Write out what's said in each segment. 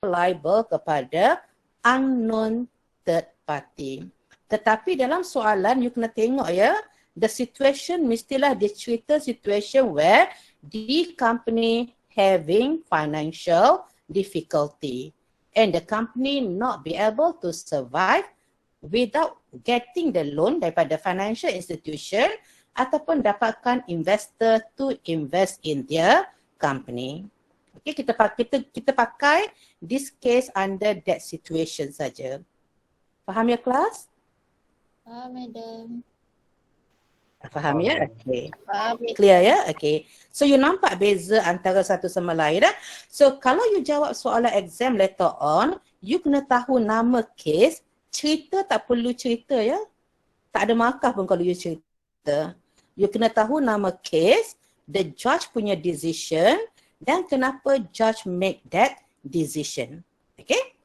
liable kepada unknown third party. Tetapi dalam soalan you kena tengok ya, the situation mestilah dia cerita situation where the company having financial difficulty and the company not be able to survive without getting the loan daripada financial institution ataupun dapatkan investor to invest in their company. Okay, kita pakai this case under that situation saja. Faham ya kelas? Faham, Madam. Faham ya? Okay. Faham. Clear ya? Okay. So you nampak beza antara satu sama lain dah. So kalau you jawab soalan exam later on, you kena tahu nama case, cerita tak perlu cerita ya. Tak ada markah pun kalau you cerita. You kena tahu nama case, the judge punya decision dan kenapa judge make that decision. Okay?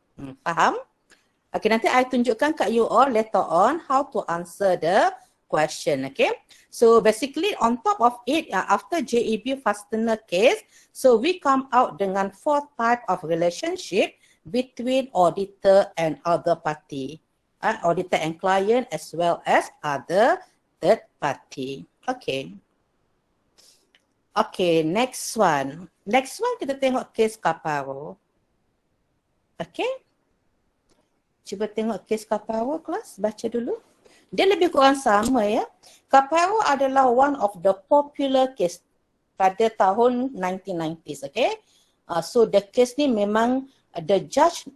Faham? Okay, nanti I tunjukkan kat you all later on how to answer the question. Okay? So basically on top of it, after JEB fastener case, so we come out dengan 4 type of relationship between auditor and other party. Auditor and client as well as other third party. Okay. Okay, next one. Next one kita tengok case Kaparo. Okay. Cuba tengok case Kaparo kelas, baca dulu. Dia lebih kurang sama ya. Kaparo adalah one of the popular case pada tahun 1990s, okay. So the case ni memang the judge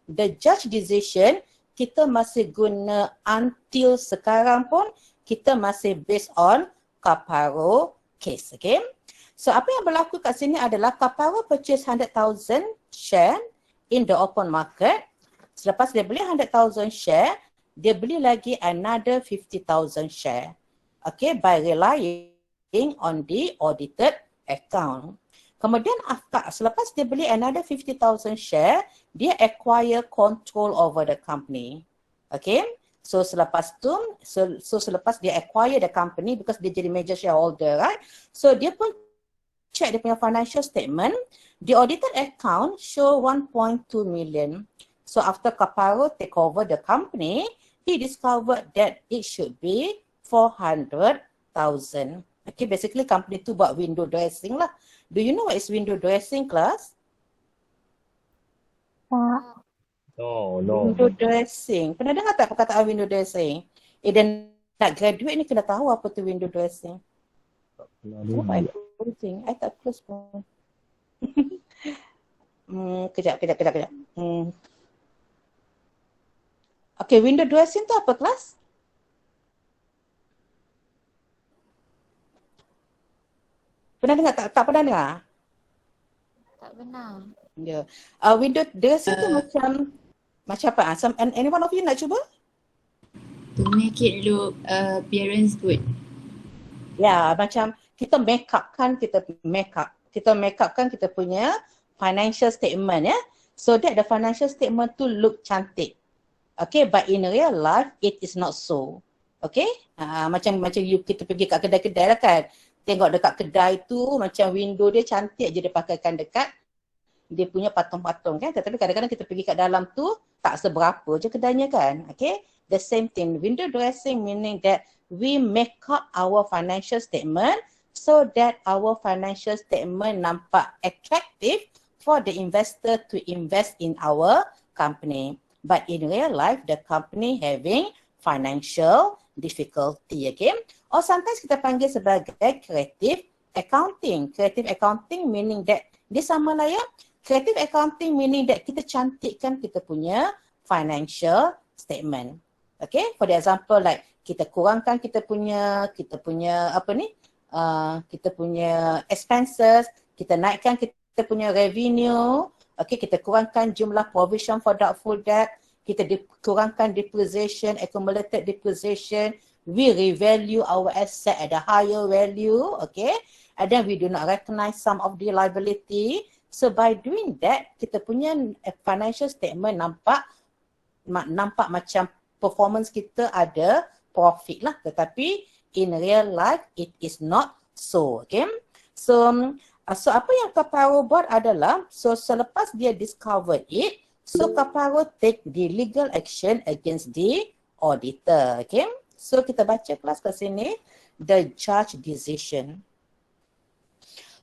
decision kita masih guna until sekarang pun kita masih based on Kaparo case, okay. So apa yang berlaku kat sini adalah Kaparo purchase 100,000 share in the open market. Selepas dia beli 100,000 share, dia beli lagi another 50,000 share. Okay, by relying on the audited account. Kemudian selepas dia beli another 50,000 share, dia acquire control over the company. Okay, so selepas tu, selepas dia acquire the company because dia jadi major shareholder, right? So dia pun check dia punya financial statement, the audited account show 1.2 million. So after Kaparo take over the company, he discovered that it should be 400,000. Okay, basically company tu buat window dressing lah. Do you know what is window dressing, class? No. Window dressing. Pernah dengar tak perkataan window dressing? Dan nak graduate ni kena tahu apa tu window dressing. Oh, I tak close pun. Kejap. Okay, window dressing tu apa kelas? Pernah dengar tak? Tak pernah dengar? Tak benar. Ya. Yeah. Window dressing tu macam apa? Any one of you nak cuba? To make it look appearance good. Ya, macam kita make up kan kita punya financial statement ya. So that the financial statement tu look cantik. Okay, but in real life it is not so. Okay? Macam kita pergi kat kedai-kedai lah kan. Tengok dekat kedai tu macam window dia cantik je dia pakaikan dekat dia punya patung-patung kan. Tetapi kadang-kadang kita pergi kat dalam tu tak seberapa je kedainya kan. Okay? The same thing. Window dressing meaning that we make up our financial statement so that our financial statement nampak attractive for the investor to invest in our company. But in real life, the company having financial difficulty, okay? Or sometimes kita panggil sebagai creative accounting. Creative accounting meaning that, dia sama lah ya. Creative accounting meaning that kita cantikkan kita punya financial statement. Okay, for the example like kita kurangkan kita punya expenses, kita naikkan kita punya revenue, okay, kita kurangkan jumlah provision for doubtful debt, kita kurangkan depreciation, accumulated depreciation, we revalue our asset at a higher value, okay, and then we do not recognize some of the liability. So by doing that, kita punya financial statement nampak macam performance kita ada profit lah, tetapi in real life it is not so, okay. So apa yang Kaparo buat adalah, so selepas dia discover it, So Kaparo take the legal action against the auditor. Okay. So kita baca kelas kat sini. The judge decision.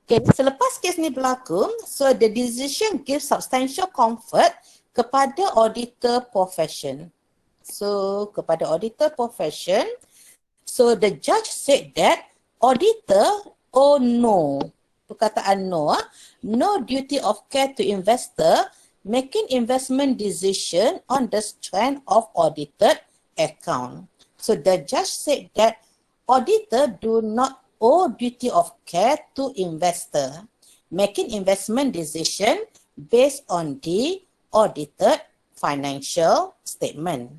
Okay, selepas kes ni berlaku, so the decision gives substantial comfort kepada auditor profession. So kepada auditor profession, so the judge said that auditor no, perkataan no, no duty of care to investor making investment decision on the strength of audited account. So the judge said that auditor do not owe duty of care to investor making investment decision based on the audited financial statement.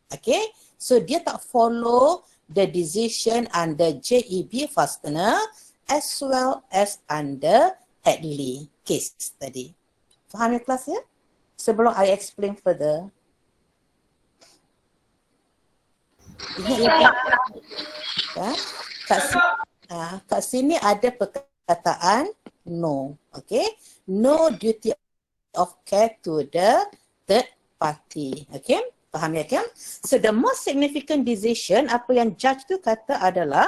Okay, so dia tak follow the decision under JEB Fastener as well as under Hadley case tadi. Faham ya kelas ya? Sebelum I explain further. Ingat ya? Kat sini ada perkataan no. Okay? No duty of care to the third party. Okay? Faham ya kan? So the most significant decision apa yang judge tu kata adalah,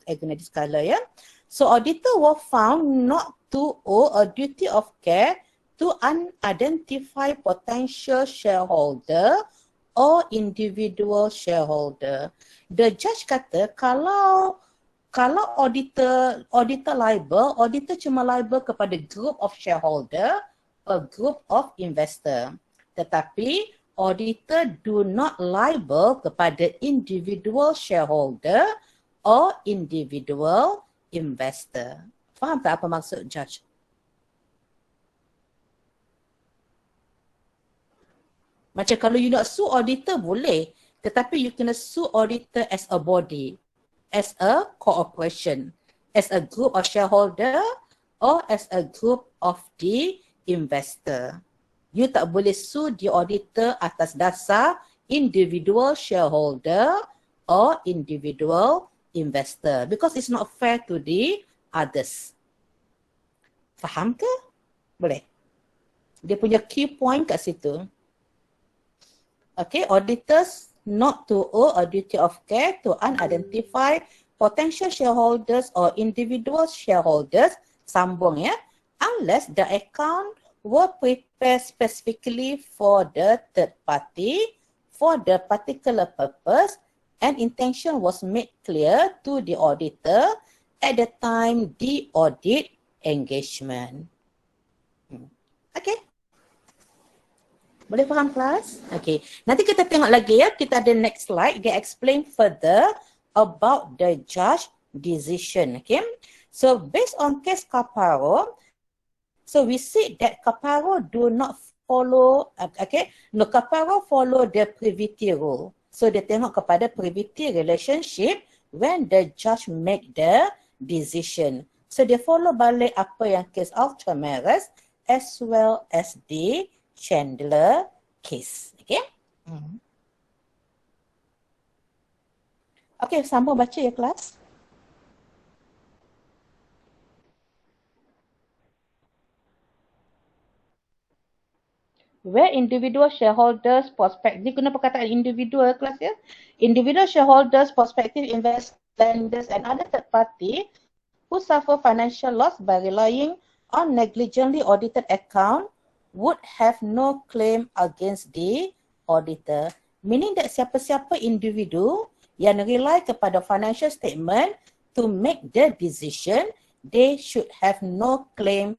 I guna this color ya. So auditor were found not to owe a duty of care to unidentified potential shareholder or individual shareholder. The judge kata kalau auditor liable, auditor cuma liable kepada group of shareholder or group of investor. Tetapi auditor do not liable kepada individual shareholder or individual investor. Faham tak apa maksud judge? Macam kalau you nak sue auditor boleh, tetapi you kena sue auditor as a body, as a corporation, as a group of shareholder or as a group of the investor. You tak boleh sue the auditor atas dasar individual shareholder or individual investor because it's not fair to the others. Faham ke? Boleh. Dia punya key point kat situ. Okay, auditors not to owe a duty of care to unidentified potential shareholders or individual shareholders, sambung ya, unless the account were prepared specifically for the third party for the particular purpose and intention was made clear to the auditor at the time the audit engagement. Okay. Boleh faham kelas? Okay. Nanti kita tengok lagi ya. Kita ada next slide. Dia explain further about the judge decision. Okay. So based on case Kaparo, so we see that Kaparo do not follow, okay. No, Kaparo follow the privity rule. So dia tengok kepada privity relationship when the judge make the decision. So dia follow balik apa yang case Ultramarus as well as the Chandler case. Okay. Okay, sambung baca ya kelas. Where individual shareholders, prospective, dia guna perkataan individual kelas ya. Individual shareholders, prospective investors, lenders and other third party who suffer financial loss by relying on negligently audited account would have no claim against the auditor. Meaning that siapa-siapa individu yang rely kepada financial statement to make the decision, they should have no claim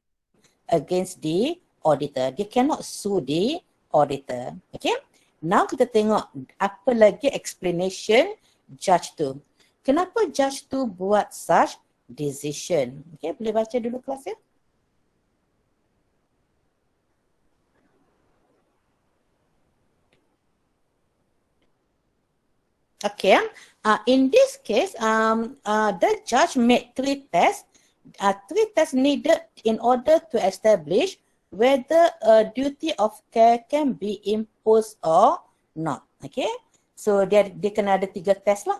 against the auditor. They cannot sue the auditor. Okay. Now kita tengok apa lagi explanation judge tu. Kenapa judge tu buat such decision? Okay, boleh baca dulu kelas ya. Okay, in this case, the judge made three tests. Three tests needed in order to establish whether a duty of care can be imposed or not. Okay, so dia kena ada 3 test lah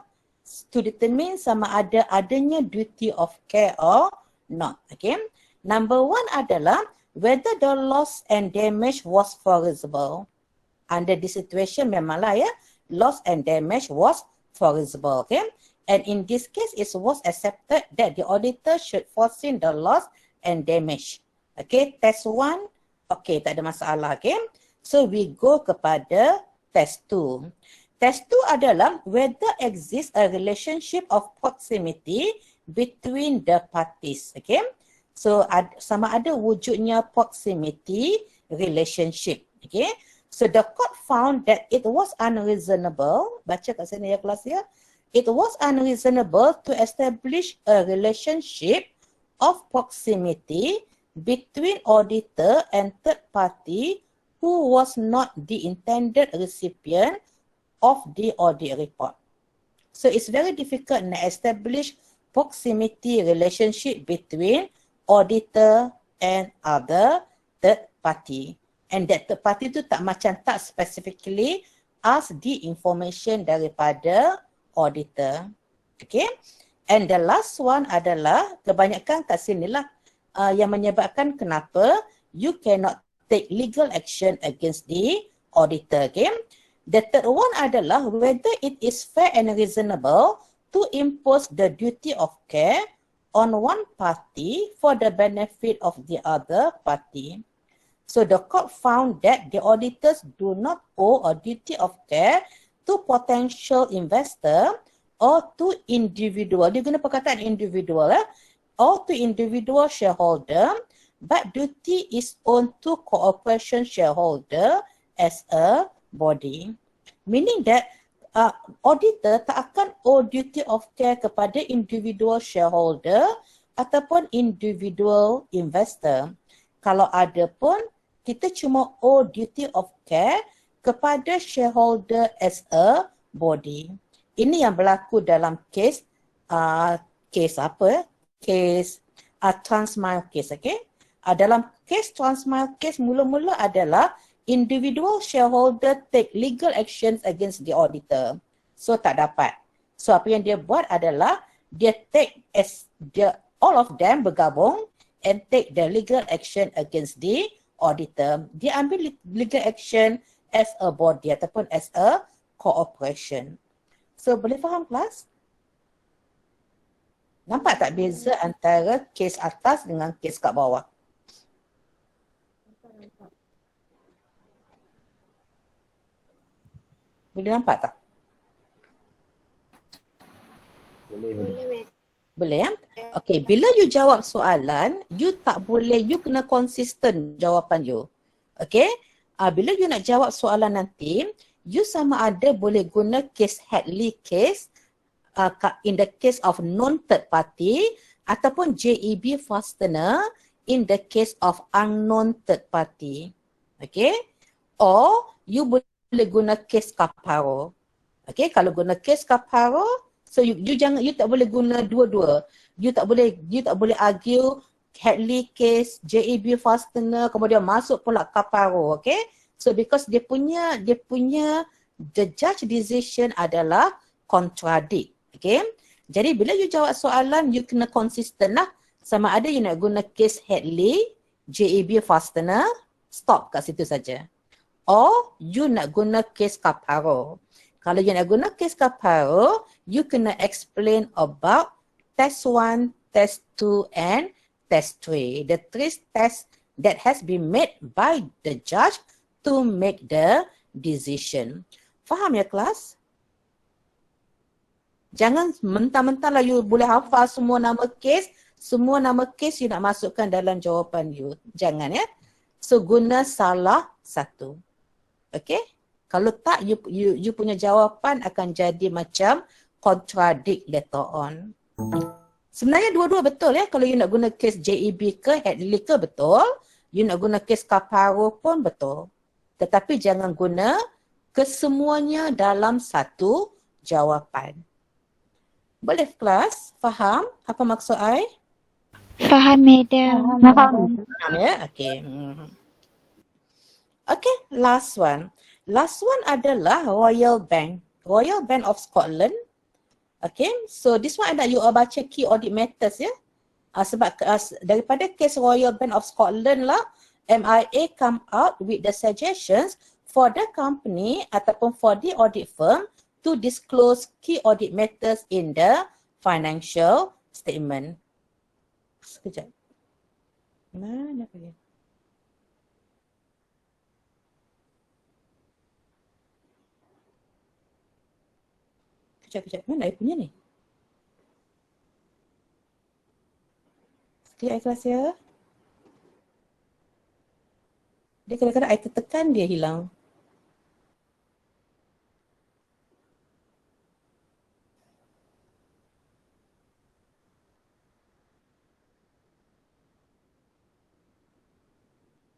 to determine sama adanya duty of care or not. Okay, number 1 adalah whether the loss and damage was foreseeable. Under this situation, memanglah ya, loss and damage was foreseeable. Okay? And in this case, it was accepted that the auditor should foresee the loss and damage. Okay, test 1, okay, tak ada masalah. Okay, so we go kepada test 2. Test 2 adalah whether exists a relationship of proximity between the parties. Okay, so sama ada wujudnya proximity relationship. Okay, so the court found that it was unreasonable. Baca kat sini ya kelas ya. It was unreasonable to establish a relationship of proximity between auditor and third party who was not the intended recipient of the audit report. So it's very difficult to establish proximity relationship between auditor and other third party. And that third party tu tak specifically ask the information daripada auditor. Okay. And the last one adalah kebanyakan kat sinilah yang menyebabkan kenapa you cannot take legal action against the auditor. Okay. The third one adalah whether it is fair and reasonable to impose the duty of care on one party for the benefit of the other party. So the court found that the auditors do not owe a duty of care to potential investor or to individual. Dia guna perkataan individual or to individual shareholder, but duty is owed to corporation shareholder as a body. Meaning that auditor tak akan owe duty of care kepada individual shareholder ataupun individual investor. Kalau ada pun, kita cuma owe duty of care kepada shareholder as a body. Ini yang berlaku dalam case Transmile case, okay? Dalam case Transmile case mula-mula adalah individual shareholder take legal actions against the auditor. So tak dapat. So apa yang dia buat adalah dia take all of them bergabung and take the legal action against the auditor. Dia ambil legal action as a body ataupun as a corporation. So boleh faham kelas? Nampak tak beza antara kes atas dengan kes kat bawah? Boleh nampak tak? Boleh ya? Okay, bila you jawab soalan, you tak boleh, you kena konsisten jawapan you. Okay? Bila you nak jawab soalan nanti, you sama ada boleh guna case Hadley case in the case of non-third party ataupun JEB fastener in the case of unknown third party. Okay? Or you boleh guna case Caparo. Okay, kalau guna case Caparo, so you tak boleh guna dua-dua. You tak boleh argue Hadley case, JEB fastener, kemudian masuk pula Caparo, okay? So because dia punya the judge decision adalah contradict, okay? Jadi bila you jawab soalan, you kena konsisten lah. Sama ada you nak guna case Hadley, JEB fastener, stop kat situ saja. Or you nak guna case Caparo. Kalau you nak guna case Caparo, you kena explain about test 1, test 2 and test 3. The 3 tests that has been made by the judge to make the decision. Faham ya kelas? Jangan mentah-mentah lah you boleh hafal semua nama case you nak masukkan dalam jawapan you. Jangan ya. So guna salah satu. Okay? Kalau tak, you punya jawapan akan jadi macam contradict later on. Sebenarnya dua-dua betul ya. Kalau you nak guna case JEB ke Hadley ke betul. You nak guna case Caparo pun betul. Tetapi jangan guna kesemuanya dalam satu jawapan. Boleh kelas? Faham apa maksud I? Faham, Madam. Faham ya? Okay. Okay, last one. Last one adalah Royal Bank. Royal Bank of Scotland. Okay, so this one ada you baca key audit matters ya. Sebab daripada case Royal Bank of Scotland lah, MIA come out with the suggestions for the company ataupun for the audit firm to disclose key audit matters in the financial statement. Sekejap. Mana pergi? Kejap. Mana I punya ni? Sekejap ikhlas ya. Dia kadang-kadang I tertekan dia hilang.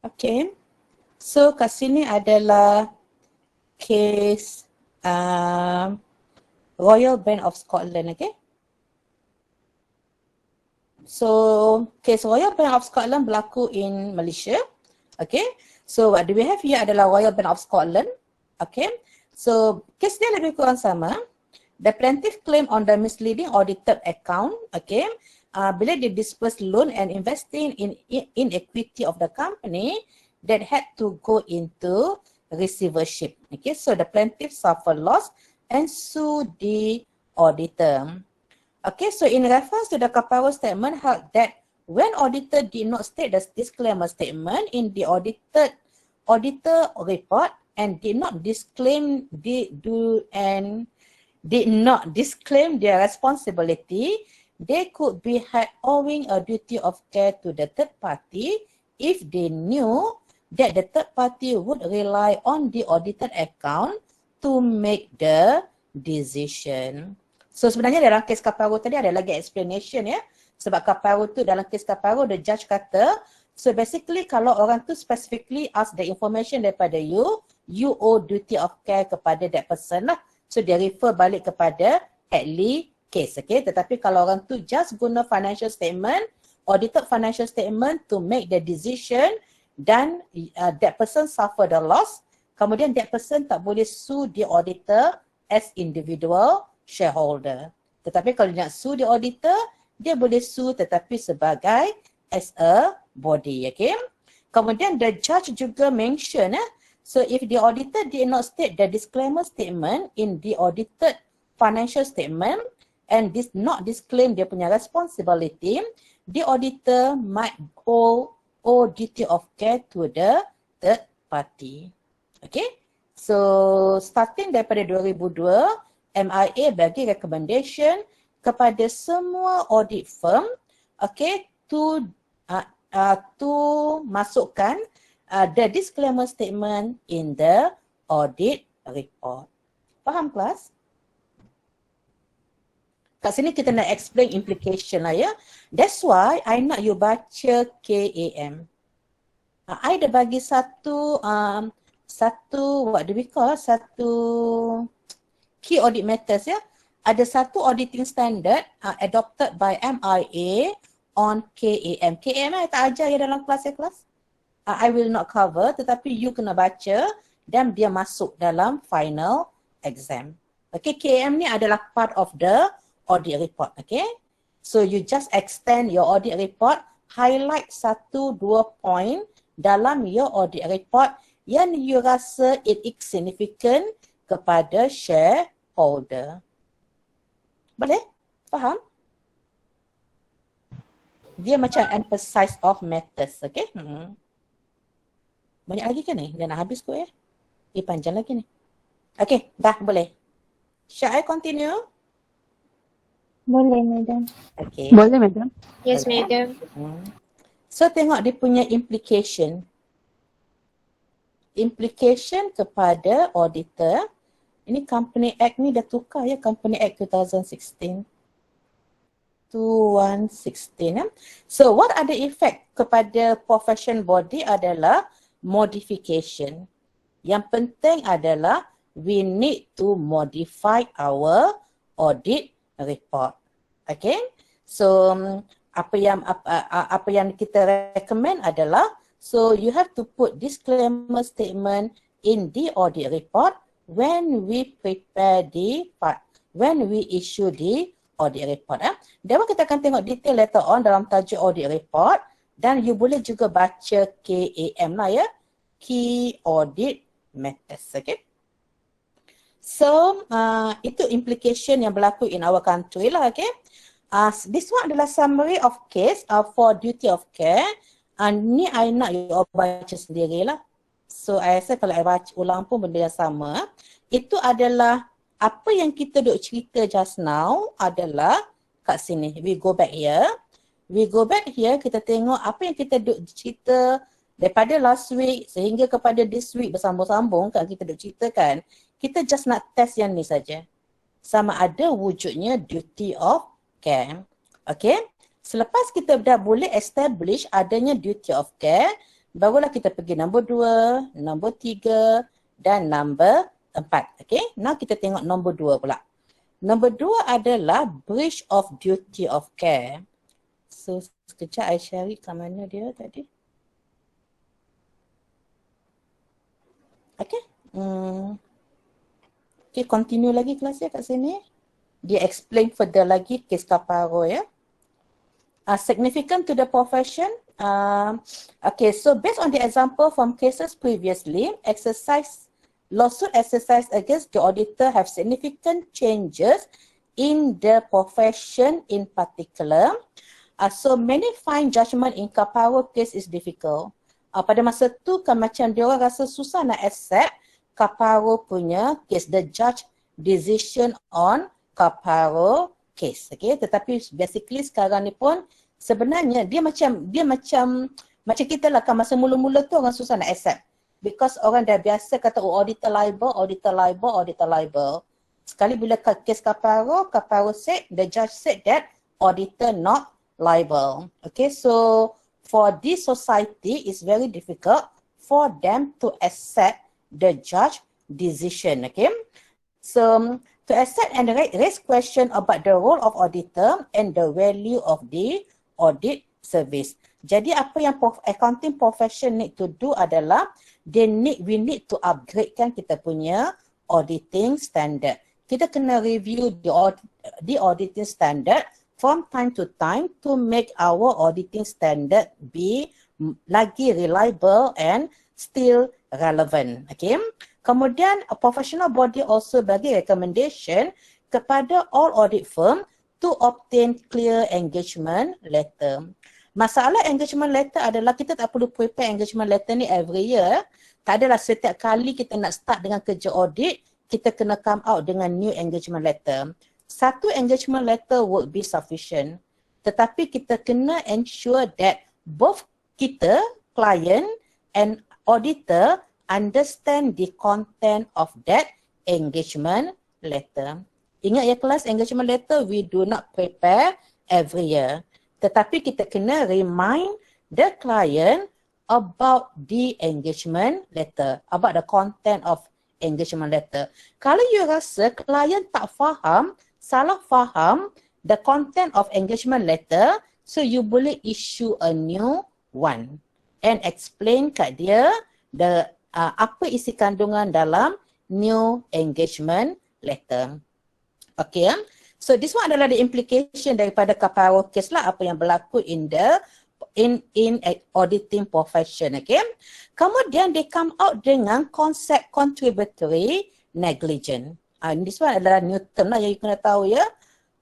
Okay. So kat sini adalah case Royal Bank of Scotland, okay? So case Royal Bank of Scotland berlaku in Malaysia, okay? So what do we have here adalah Royal Bank of Scotland, okay? So case dia lebih kurang sama. The plaintiff claim on the misleading audited account, okay? Bila dia disperse loan and investing in equity of the company that had to go into receivership. Okay, so the plaintiff suffer loss and sue the auditor. Okay, so in reference to the Kaparo statement held that when auditor did not state the disclaimer statement in the auditor report and did not disclaim their responsibility, they could be held owing a duty of care to the third party if they knew that the third party would rely on the audited account to make the decision. So sebenarnya dalam kes Kaparo tadi ada lagi explanation ya. Sebab Kaparo tu dalam kes Kaparo the judge kata, so basically kalau orang tu specifically ask the information daripada you owe duty of care kepada that person lah. So dia refer balik kepada Hadley case, okay? Tetapi kalau orang tu just guna financial statement, audited financial statement to make the decision dan that person suffer the loss, kemudian that person tak boleh sue the auditor as individual shareholder. Tetapi kalau dia nak sue the auditor, dia boleh sue tetapi sebagai as a body, okay? Kemudian the judge juga mention, so if the auditor did not state the disclaimer statement in the audited financial statement, and this not disclaim dia punya responsibility, the auditor might owe duty of care to the third party. Okay, so starting daripada 2002, MIA bagi recommendation kepada semua audit firm, okay, to masukkan the disclaimer statement in the audit report. Faham kelas? Kat sini kita nak explain implication lah ya. That's why I nak you baca KAM. I dah bagi satu what do we call, satu key audit matters ya. Ada satu auditing standard adopted by MIA on KAM. KAM I tak ajar ya dalam kelas ya kelas. I will not cover tetapi you kena baca dan dia masuk dalam final exam. Okay, KAM ni adalah part of the audit report, okay? So you just extend your audit report, highlight 1-2 point dalam your audit report yang you rasa it is significant kepada shareholder. Boleh? Faham? Dia macam emphasize of matters, okay? Banyak lagi ke ni? Dah nak habis kot ya? Panjang lagi ni. Okay, dah boleh. Shall I continue? Boleh, madam. Okay. Boleh, madam. Yes, madam. So tengok dia punya implication. Implication kepada auditor. Ini Company Act ni dah tukar ya, Company Act 2016. 2116. So what are the effect kepada profession body adalah modification. Yang penting adalah we need to modify our audit report. Okay, so apa yang kita recommend adalah, so you have to put disclaimer statement in the audit report when we issue the audit report. Dan kita akan tengok detail later on dalam tajuk audit report. Dan you boleh juga baca KAM lah ya. Key Audit Matters. Okay. So, itu implication yang berlaku in our country lah. Okay. This one adalah summary of case for duty of care. Ni I nak you baca sendirilah. So, I rasa kalau I baca ulang pun benda yang sama. Itu adalah apa yang kita duk cerita just now adalah kat sini. We go back here. We go back here, kita tengok apa yang kita duk cerita daripada last week sehingga kepada this week bersambung-sambung kan kita duk ceritakan. Kita just nak test yang ni saja. Sama ada wujudnya duty of care. Okay. Selepas kita dah boleh establish adanya duty of care, barulah kita pergi nombor 2, nombor 3 dan nombor 4. Okay. Now kita tengok nombor 2 pula. Nombor 2 adalah breach of duty of care. So, sekejap I share kat mana dia tadi. Okay. Okay, continue lagi kelasnya kat sini. Dia explain further lagi kes Kaparo ya. Significant to the profession. Okay, so based on the example from cases previously, lawsuit exercise against the auditor have significant changes in the profession in particular. So many fine judgment in Kaparo case is difficult. Pada masa tu kan macam dia orang rasa susah nak accept Kaparo punya case, the judge decision on Kaparo case. Okay, tetapi basically sekarang ni pun sebenarnya dia macam kita lah kan masa mula-mula tu orang susah nak accept. Because orang dah biasa kata auditor liable, auditor liable, auditor liable. Sekali bila case Kaparo said, the judge said that auditor not liable. Okay, so for this society, it's very difficult for them to accept the judge decision. Okay, so to accept and raise question about the role of auditor and the value of the audit service. Jadi apa yang accounting profession need to do adalah we need to upgrade kan kita punya auditing standard. Kita kena review the auditing standard from time to time to make our auditing standard be lagi reliable and still relevant. Okay. Kemudian a professional body also bagi recommendation kepada all audit firm to obtain clear engagement letter. Masalah engagement letter adalah kita tak perlu prepare engagement letter ni every year. Tak adalah setiap kali kita nak start dengan kerja audit, kita kena come out dengan new engagement letter. Satu engagement letter would be sufficient. Tetapi kita kena ensure that both kita, client and auditor understand the content of that engagement letter. Ingat ya kelas, engagement letter we do not prepare every year. Tetapi kita kena remind the client about the engagement letter, about the content of engagement letter. Kalau you rasa client tak faham, salah faham the content of engagement letter, so you boleh issue a new one and explain kat dia apa isi kandungan dalam new engagement letter. Okay, so this one adalah the implication daripada Kaparo case lah, apa yang berlaku in auditing profession. Okay, kemudian they come out dengan konsep contributory negligence. This one adalah new term lah yang you kena tahu ya.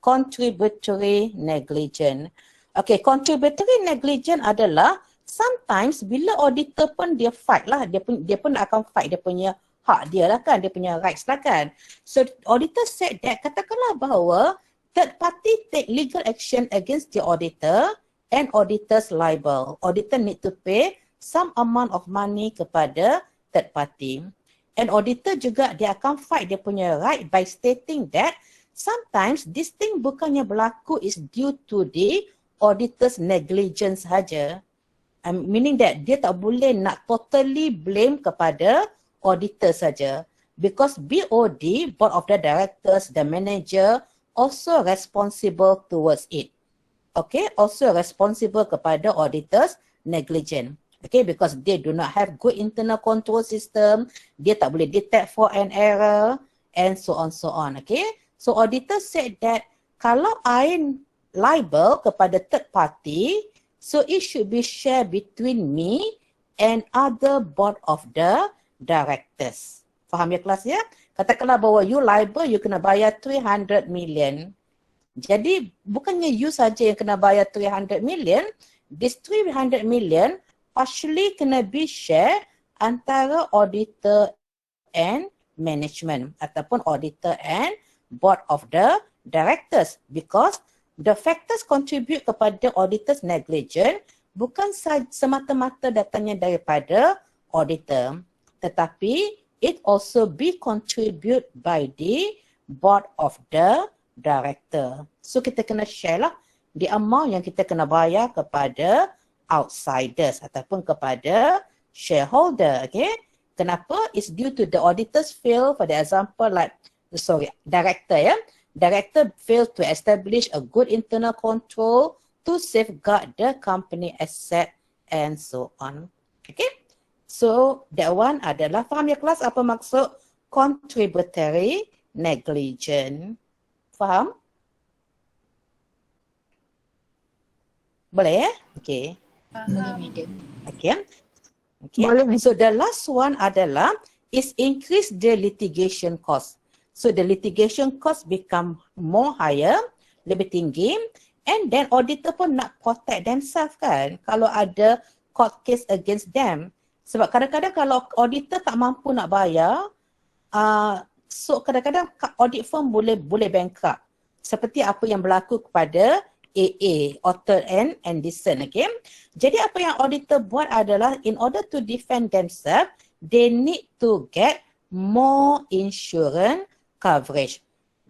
Contributory negligence. Okay, contributory negligence adalah sometimes bila auditor pun dia fight lah, dia pun akan fight dia punya hak dia lah kan, dia punya rights lah kan. So auditor said that, katakanlah bahawa third party take legal action against the auditor and auditor's liable. Auditor need to pay some amount of money kepada third party. And auditor juga dia akan fight dia punya right by stating that sometimes this thing bukannya berlaku is due to the auditor's negligence saja. Meaning that dia tak boleh nak totally blame kepada auditor saja. Because BOD, Board of the Directors, the manager also responsible towards it. Okay, also responsible kepada auditor's negligence. Okay, because they do not have good internal control system, dia tak boleh detect for an error and so on. Okay, so auditor said that kalau I liable kepada third party, So it should be shared between me and other board of the directors. Faham ya kelas ya? Katakanlah bahawa you liable, you kena bayar 300 million. Jadi bukannya you saja yang kena bayar 300 million, this 300 million partially kena be share antara auditor and management ataupun auditor and board of the directors, because the factors contribute kepada auditor's negligence bukan semata-mata datangnya daripada auditor, tetapi it also be contribute by the board of the director. So kita kena share lah the amount yang kita kena bayar kepada outsiders ataupun kepada shareholder. Okay, kenapa? It's due to the auditors fail, for the example like, director ya. Director failed to establish a good internal control to safeguard the company asset and so on. Okay, so that one adalah, faham ya kelas apa maksud contributory negligence? Faham? Boleh ya? Okay. Boleh, madam. Okay. Okay. So the last one adalah is increase the litigation cost. So the litigation cost become more higher, lebih tinggi, and then auditor pun nak protect themselves kan kalau ada court case against them. Sebab kadang-kadang kalau auditor tak mampu nak bayar, so kadang-kadang audit firm boleh bankrupt. Seperti apa yang berlaku kepada AA, Author and Anderson. Okay. Jadi apa yang auditor buat adalah in order to defend themselves, they need to get more insurance coverage.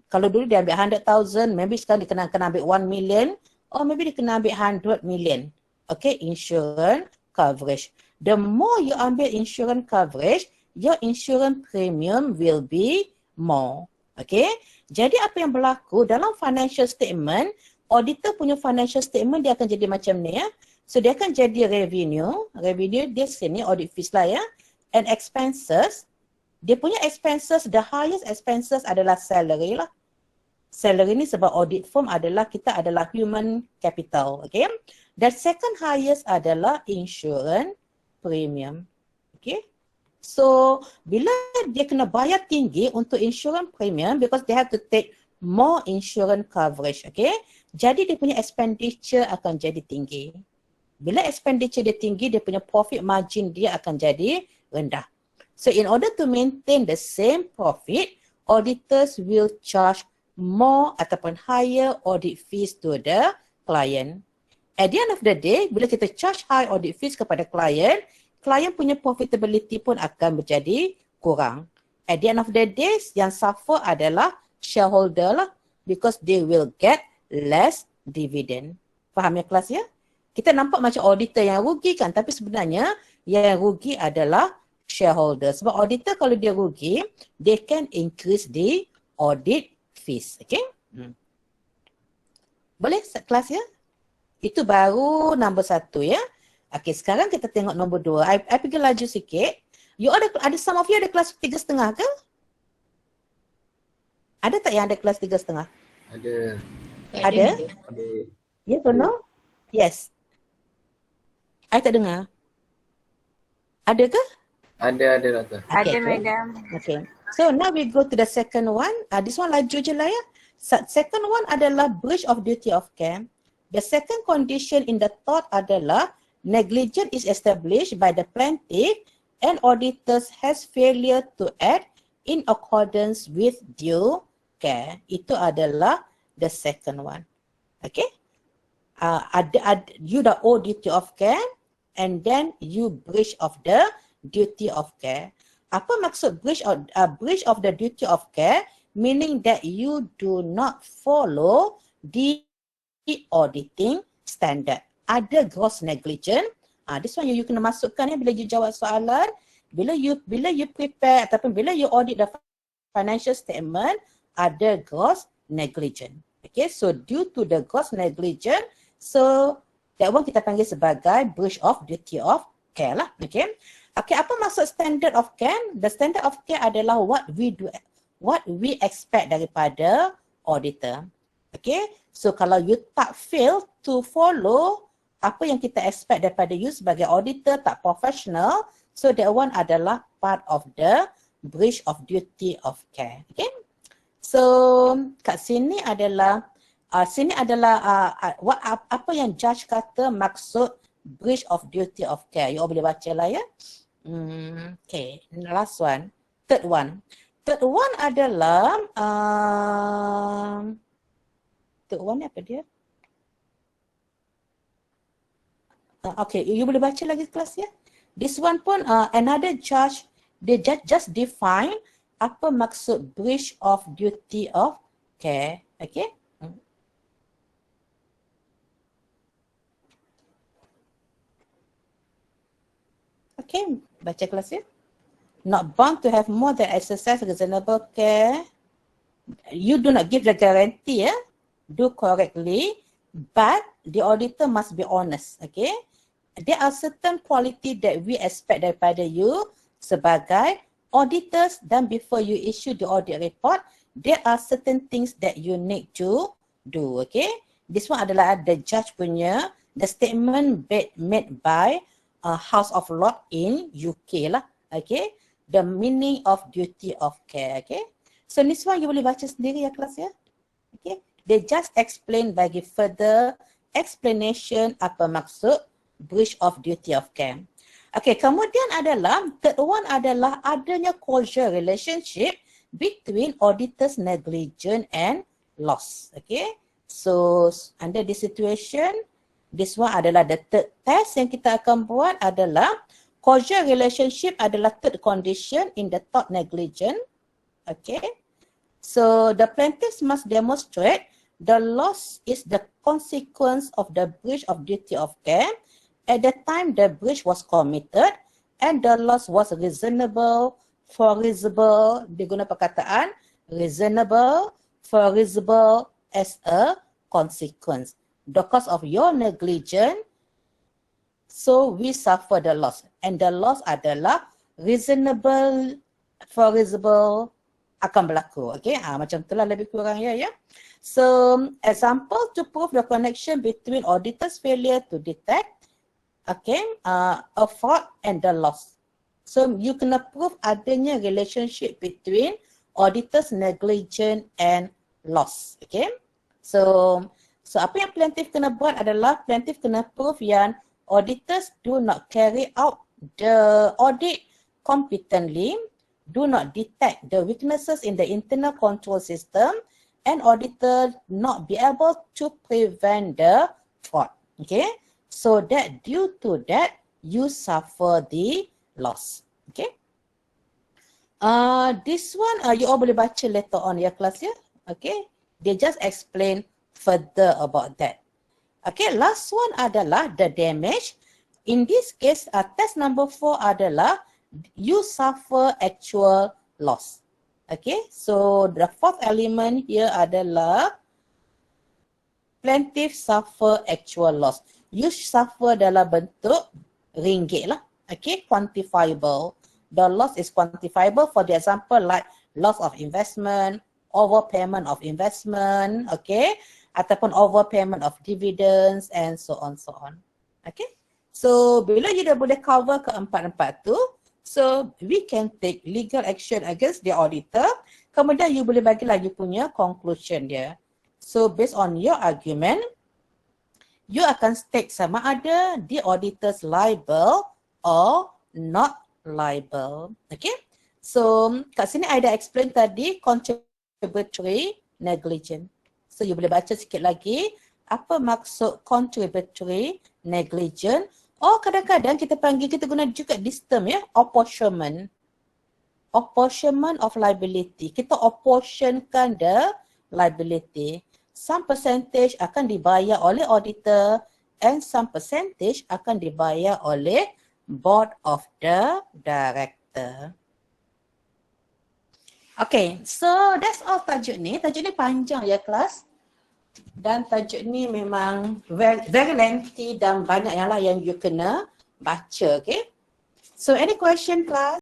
Kalau dulu dia ambil 100,000, maybe sekarang dia kena ambil 1 million, or maybe dia kena ambil 100 million. Okay, insurance coverage. The more you ambil insurance coverage, your insurance premium will be more. Okay, jadi apa yang berlaku dalam financial statement, auditor punya financial statement dia akan jadi macam ni ya. So dia akan jadi revenue dia sini audit fees lah ya, and expenses. Dia punya expenses, the highest expenses adalah salary lah. Salary ni sebab audit firm adalah, kita adalah human capital, okay. The second highest adalah insurance premium, okay. So bila dia kena bayar tinggi untuk insurance premium because they have to take more insurance coverage, okay. Jadi dia punya expenditure akan jadi tinggi. Bila expenditure dia tinggi, dia punya profit margin dia akan jadi rendah. So in order to maintain the same profit, auditors will charge more ataupun higher audit fees to the client. At the end of the day, bila kita charge high audit fees kepada client punya profitability pun akan menjadi kurang. At the end of the day, yang suffer adalah shareholder lah, because they will get less dividend. Faham ya kelas ya? Kita nampak macam auditor yang rugi kan, tapi sebenarnya yang rugi adalah shareholder. Sebab auditor kalau dia rugi, they can increase the audit fees. Okay? Boleh kelas ya? Itu baru nombor 1 ya. Okay, sekarang kita tengok nombor 2. I pergi laju sikit. You ada some of you ada kelas 3.5 ke? Ada tak yang ada kelas 3.5? Ada. Ada? Yes or no? Yes. I tak dengar. Ada ke? Ada Doktor. Ada, madam. Okay. So now we go to the second one. This one laju je lah ya. Second one adalah breach of duty of care. The second condition in the tort adalah negligence is established by the plaintiff and auditors has failure to act in accordance with due care. Itu adalah the second one. Okay. You dah owe duty of care and then you breach of the duty of care. Apa maksud breach of the duty of care? Meaning that you do not follow the auditing standard. Ada gross negligence. This one you kena masukkan ya bila you jawab soalan. Bila you prepare ataupun bila you audit the financial statement, ada gross negligence. Okay, so due to the gross negligence, so that one kita panggil sebagai breach of duty of care lah. Okay. Okay, apa maksud standard of care? The standard of care adalah what we expect daripada auditor. Okay, so kalau you tak fail to follow apa yang kita expect daripada you sebagai auditor tak professional, so that one adalah part of the breach of duty of care. Okay. So kat sini adalah apa yang judge kata maksud breach of duty of care. You all boleh baca lah ya. Okay, last one. Third one. Third one adalah third one ni apa dia? Okay, you boleh baca lagi kelas ya. This one pun another judge, they just define apa maksud breach of duty of care. Okay. Okay, baca kelas ya. Not bound to have more than exercise reasonable care. You do not give the guarantee, do correctly, but the auditor must be honest. Okay, there are certain quality that we expect daripada you sebagai auditors, dan before you issue the audit report, there are certain things that you need to do. Okay, this one adalah the judge punya, the statement made by House of Lords in UK lah. Okay, the meaning of duty of care. Okay, so this one you boleh baca sendiri ya kelas ya. Okay, they just explain, bagi further explanation apa maksud breach of duty of care. Okay, kemudian adalah third one adalah adanya causal relationship between auditor's negligence and loss. Okay, so under this situation, this one adalah the third test yang kita akan buat adalah causal relationship adalah third condition in the tort negligence. Okay, so the plaintiffs must demonstrate the loss is the consequence of the breach of duty of care at the time the breach was committed and the loss was reasonable, foreseeable, diguna perkataan reasonable, foreseeable as a consequence. Because of your negligence, so we suffer the loss. And the loss adalah reasonable, foreseeable akan berlaku. Okay, macam itulah lebih kurang ya. So, example to prove the connection between auditor's failure to detect, okay, a fraud and the loss. So, you kena prove adanya relationship between auditor's negligence and loss. Okay, so apa yang plaintiff kena buat adalah plaintiff kena prove yang auditors do not carry out the audit competently, do not detect the weaknesses in the internal control system, and auditor not be able to prevent the fraud. Okay, so that due to that you suffer the loss. Okay, this one you all boleh baca later on ya kelas ya. Okay, they just explain further about that. Okay, last one adalah the damage. In this case, test number 4 adalah you suffer actual loss. Okay, so the fourth element here adalah plaintiff suffer actual loss. You suffer dalam bentuk ringgit lah. Okay, quantifiable. The loss is quantifiable, for the example like loss of investment, overpayment of investment, okay, ataupun overpayment of dividends and so on. Okay, so bila you dah boleh cover keempat-empat tu, so we can take legal action against the auditor. Kemudian you boleh bagi lagi punya conclusion dia. So based on your argument, you akan state sama ada the auditor's liable or not liable. Okay, so kat sini I dah explain tadi contributory negligence. So you boleh baca sikit lagi apa maksud contributory negligence. Oh, kadang-kadang kita panggil, kita guna juga this term ya, apportionment. Apportionment of liability. Kita apportionkan the liability. Some percentage akan dibayar oleh auditor and some percentage akan dibayar oleh board of the director. Okay, so that's all tajuk ni. Tajuk ni panjang ya kelas. Dan tajuk ni memang very lengthy dan banyak yang lah yang you kena baca, okay. So any question class?